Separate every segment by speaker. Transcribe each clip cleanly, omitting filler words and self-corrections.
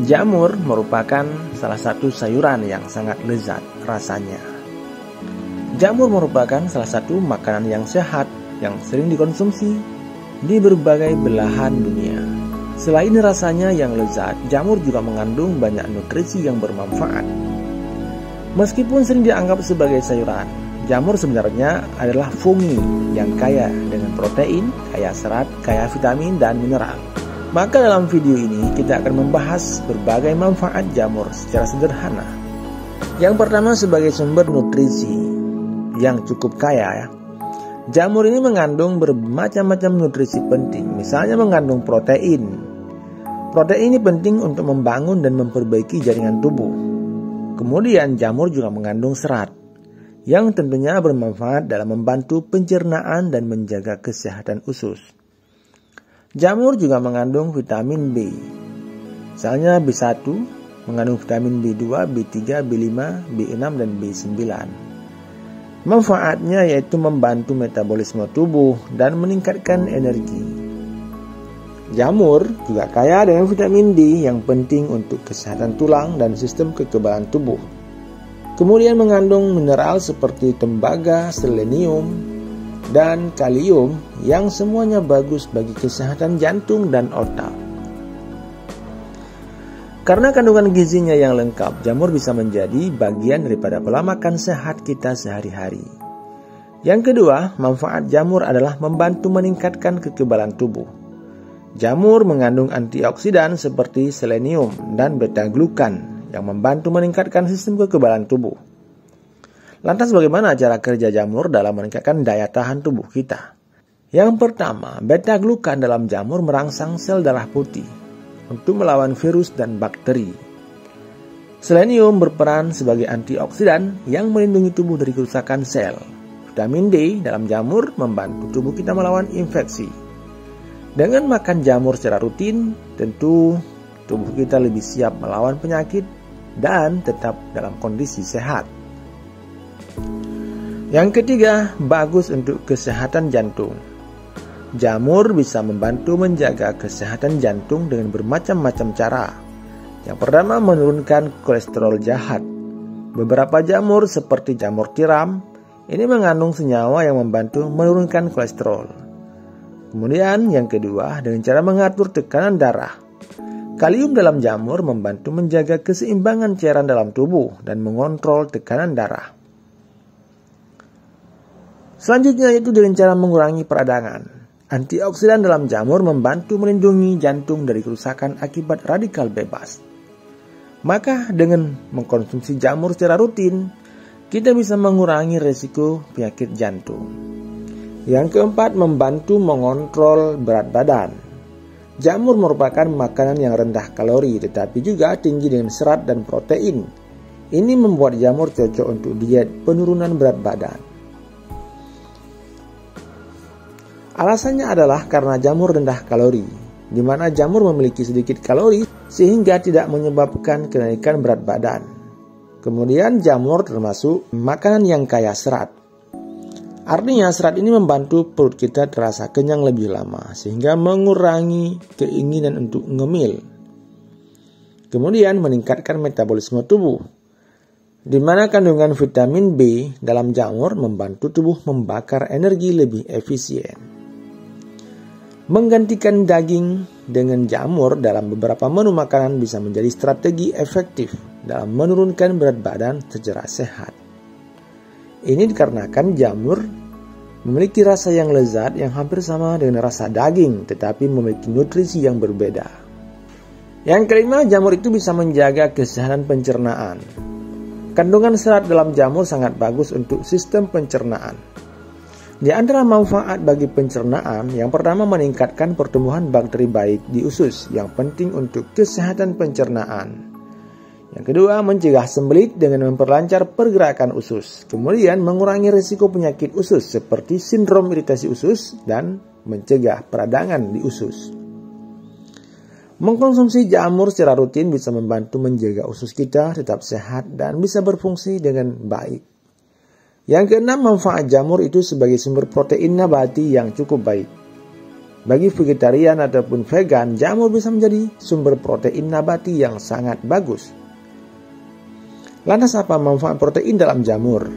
Speaker 1: Jamur merupakan salah satu sayuran yang sangat lezat rasanya. Jamur merupakan salah satu makanan yang sehat yang sering dikonsumsi di berbagai belahan dunia. Selain rasanya yang lezat, jamur juga mengandung banyak nutrisi yang bermanfaat. Meskipun sering dianggap sebagai sayuran, jamur sebenarnya adalah fungi yang kaya dengan protein, kaya serat, kaya vitamin dan mineral. Maka dalam video ini kita akan membahas berbagai manfaat jamur secara sederhana. Yang pertama sebagai sumber nutrisi yang cukup kaya. Jamur ini mengandung bermacam-macam nutrisi penting, misalnya mengandung protein. Protein ini penting untuk membangun dan memperbaiki jaringan tubuh. Kemudian jamur juga mengandung serat, yang tentunya bermanfaat dalam membantu pencernaan dan menjaga kesehatan usus. Jamur juga mengandung vitamin B, misalnya B1 mengandung vitamin B2, B3, B5, B6, dan B9. Manfaatnya yaitu membantu metabolisme tubuh dan meningkatkan energi. Jamur juga kaya dengan vitamin D yang penting untuk kesehatan tulang dan sistem kekebalan tubuh. Kemudian mengandung mineral seperti tembaga, selenium, dan kalium yang semuanya bagus bagi kesehatan jantung dan otak. Karena kandungan gizinya yang lengkap, jamur bisa menjadi bagian daripada pola makan sehat kita sehari-hari. Yang kedua, manfaat jamur adalah membantu meningkatkan kekebalan tubuh. Jamur mengandung antioksidan seperti selenium dan beta-glukan yang membantu meningkatkan sistem kekebalan tubuh. Lantas bagaimana cara kerja jamur dalam meningkatkan daya tahan tubuh kita? Yang pertama, beta-glukan dalam jamur merangsang sel darah putih untuk melawan virus dan bakteri. Selenium berperan sebagai antioksidan yang melindungi tubuh dari kerusakan sel. Vitamin D dalam jamur membantu tubuh kita melawan infeksi. Dengan makan jamur secara rutin, tentu tubuh kita lebih siap melawan penyakit dan tetap dalam kondisi sehat. Yang ketiga, bagus untuk kesehatan jantung. Jamur bisa membantu menjaga kesehatan jantung dengan bermacam-macam cara. Yang pertama, menurunkan kolesterol jahat. Beberapa jamur seperti jamur tiram ini mengandung senyawa yang membantu menurunkan kolesterol. Kemudian yang kedua, dengan cara mengatur tekanan darah. Kalium dalam jamur membantu menjaga keseimbangan cairan dalam tubuh dan mengontrol tekanan darah. Selanjutnya yaitu dengan cara mengurangi peradangan. Antioksidan dalam jamur membantu melindungi jantung dari kerusakan akibat radikal bebas. Maka dengan mengkonsumsi jamur secara rutin, kita bisa mengurangi resiko penyakit jantung. Yang keempat, membantu mengontrol berat badan. Jamur merupakan makanan yang rendah kalori tetapi juga tinggi dengan serat dan protein. Ini membuat jamur cocok untuk diet penurunan berat badan. Alasannya adalah karena jamur rendah kalori, di mana jamur memiliki sedikit kalori sehingga tidak menyebabkan kenaikan berat badan. Kemudian jamur termasuk makanan yang kaya serat. Artinya serat ini membantu perut kita terasa kenyang lebih lama sehingga mengurangi keinginan untuk ngemil. Kemudian meningkatkan metabolisme tubuh, di mana kandungan vitamin B dalam jamur membantu tubuh membakar energi lebih efisien. Menggantikan daging dengan jamur dalam beberapa menu makanan bisa menjadi strategi efektif dalam menurunkan berat badan secara sehat. Ini dikarenakan jamur memiliki rasa yang lezat yang hampir sama dengan rasa daging, tetapi memiliki nutrisi yang berbeda. Yang kelima, jamur itu bisa menjaga kesehatan pencernaan. Kandungan serat dalam jamur sangat bagus untuk sistem pencernaan. Di antara manfaat bagi pencernaan, yang pertama meningkatkan pertumbuhan bakteri baik di usus yang penting untuk kesehatan pencernaan. Yang kedua, mencegah sembelit dengan memperlancar pergerakan usus. Kemudian mengurangi risiko penyakit usus seperti sindrom iritasi usus dan mencegah peradangan di usus. Mengkonsumsi jamur secara rutin bisa membantu menjaga usus kita tetap sehat dan bisa berfungsi dengan baik. Yang keenam, manfaat jamur itu sebagai sumber protein nabati yang cukup baik. Bagi vegetarian ataupun vegan, jamur bisa menjadi sumber protein nabati yang sangat bagus. Lantas apa manfaat protein dalam jamur?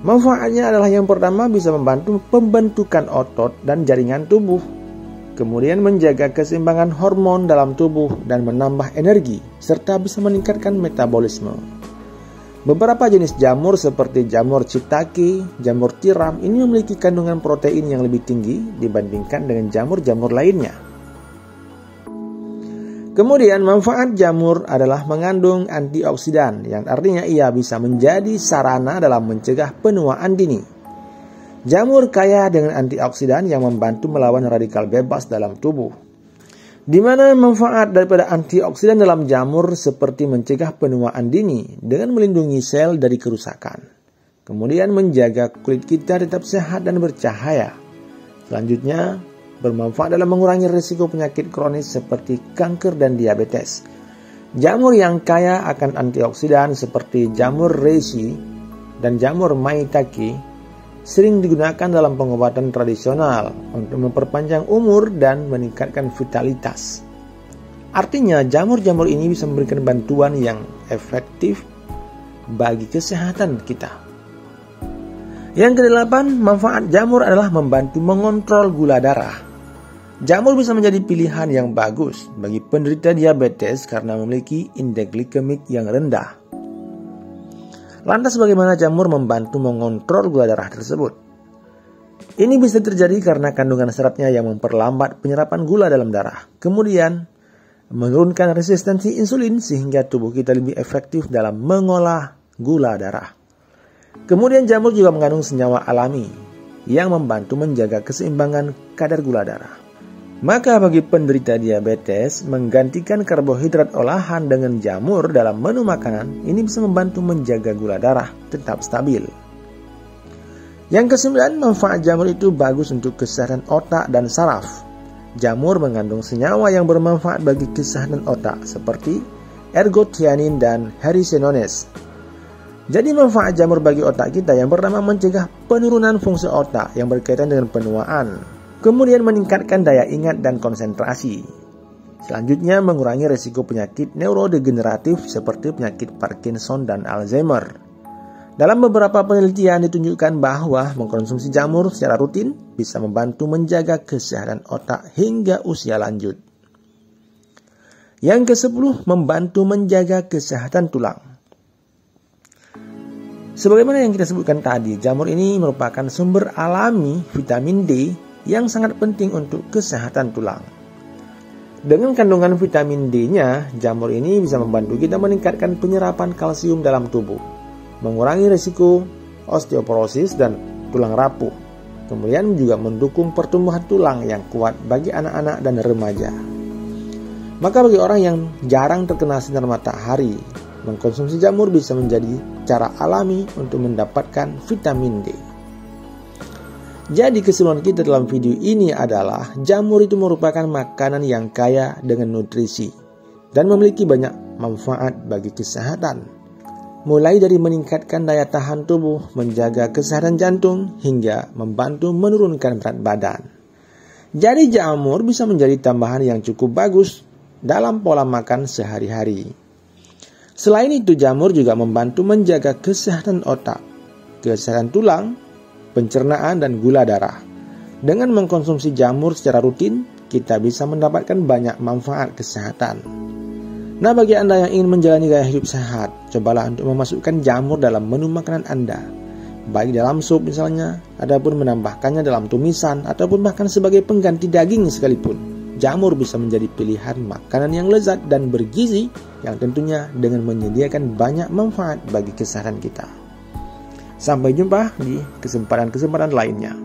Speaker 1: Manfaatnya adalah yang pertama bisa membantu pembentukan otot dan jaringan tubuh. Kemudian menjaga keseimbangan hormon dalam tubuh dan menambah energi, serta bisa meningkatkan metabolisme. Beberapa jenis jamur seperti jamur shiitake, jamur tiram ini memiliki kandungan protein yang lebih tinggi dibandingkan dengan jamur-jamur lainnya. Kemudian manfaat jamur adalah mengandung antioksidan, yang artinya ia bisa menjadi sarana dalam mencegah penuaan dini. Jamur kaya dengan antioksidan yang membantu melawan radikal bebas dalam tubuh. Di mana manfaat daripada antioksidan dalam jamur seperti mencegah penuaan dini dengan melindungi sel dari kerusakan. Kemudian menjaga kulit kita tetap sehat dan bercahaya. Selanjutnya, bermanfaat dalam mengurangi risiko penyakit kronis seperti kanker dan diabetes. Jamur yang kaya akan antioksidan seperti jamur reishi dan jamur maitake sering digunakan dalam pengobatan tradisional untuk memperpanjang umur dan meningkatkan vitalitas. Artinya, jamur-jamur ini bisa memberikan bantuan yang efektif bagi kesehatan kita. Yang kedelapan, manfaat jamur adalah membantu mengontrol gula darah. Jamur bisa menjadi pilihan yang bagus bagi penderita diabetes karena memiliki indeks glikemik yang rendah. Lantas bagaimana jamur membantu mengontrol gula darah tersebut? Ini bisa terjadi karena kandungan seratnya yang memperlambat penyerapan gula dalam darah. Kemudian, menurunkan resistensi insulin sehingga tubuh kita lebih efektif dalam mengolah gula darah. Kemudian jamur juga mengandung senyawa alami yang membantu menjaga keseimbangan kadar gula darah. Maka bagi penderita diabetes, menggantikan karbohidrat olahan dengan jamur dalam menu makanan ini bisa membantu menjaga gula darah tetap stabil. Yang kesembilan, manfaat jamur itu bagus untuk kesehatan otak dan saraf. Jamur mengandung senyawa yang bermanfaat bagi kesehatan otak seperti ergotianin dan hericenones. Jadi manfaat jamur bagi otak kita yang pertama mencegah penurunan fungsi otak yang berkaitan dengan penuaan. Kemudian meningkatkan daya ingat dan konsentrasi. Selanjutnya mengurangi risiko penyakit neurodegeneratif seperti penyakit Parkinson dan Alzheimer. Dalam beberapa penelitian ditunjukkan bahwa mengkonsumsi jamur secara rutin bisa membantu menjaga kesehatan otak hingga usia lanjut. Yang ke-10, membantu menjaga kesehatan tulang. Sebagaimana yang kita sebutkan tadi, jamur ini merupakan sumber alami vitamin D yang sangat penting untuk kesehatan tulang. Dengan kandungan vitamin D-nya, jamur ini bisa membantu kita meningkatkan penyerapan kalsium dalam tubuh, mengurangi risiko osteoporosis dan tulang rapuh. Kemudian juga mendukung pertumbuhan tulang yang kuat bagi anak-anak dan remaja. Maka bagi orang yang jarang terkena sinar matahari, mengkonsumsi jamur bisa menjadi cara alami untuk mendapatkan vitamin D. Jadi kesimpulan kita dalam video ini adalah jamur itu merupakan makanan yang kaya dengan nutrisi dan memiliki banyak manfaat bagi kesehatan. Mulai dari meningkatkan daya tahan tubuh, menjaga kesehatan jantung, hingga membantu menurunkan berat badan. Jadi jamur bisa menjadi tambahan yang cukup bagus dalam pola makan sehari-hari. Selain itu, jamur juga membantu menjaga kesehatan otak, kesehatan tulang, pencernaan, dan gula darah. Dengan mengkonsumsi jamur secara rutin, kita bisa mendapatkan banyak manfaat kesehatan. Nah, bagi Anda yang ingin menjalani gaya hidup sehat, cobalah untuk memasukkan jamur dalam menu makanan Anda. Baik dalam sup misalnya, ataupun menambahkannya dalam tumisan, ataupun bahkan sebagai pengganti daging sekalipun. Jamur bisa menjadi pilihan makanan yang lezat dan bergizi, yang tentunya dengan menyediakan banyak manfaat bagi kesehatan kita. Sampai jumpa di kesempatan-kesempatan lainnya.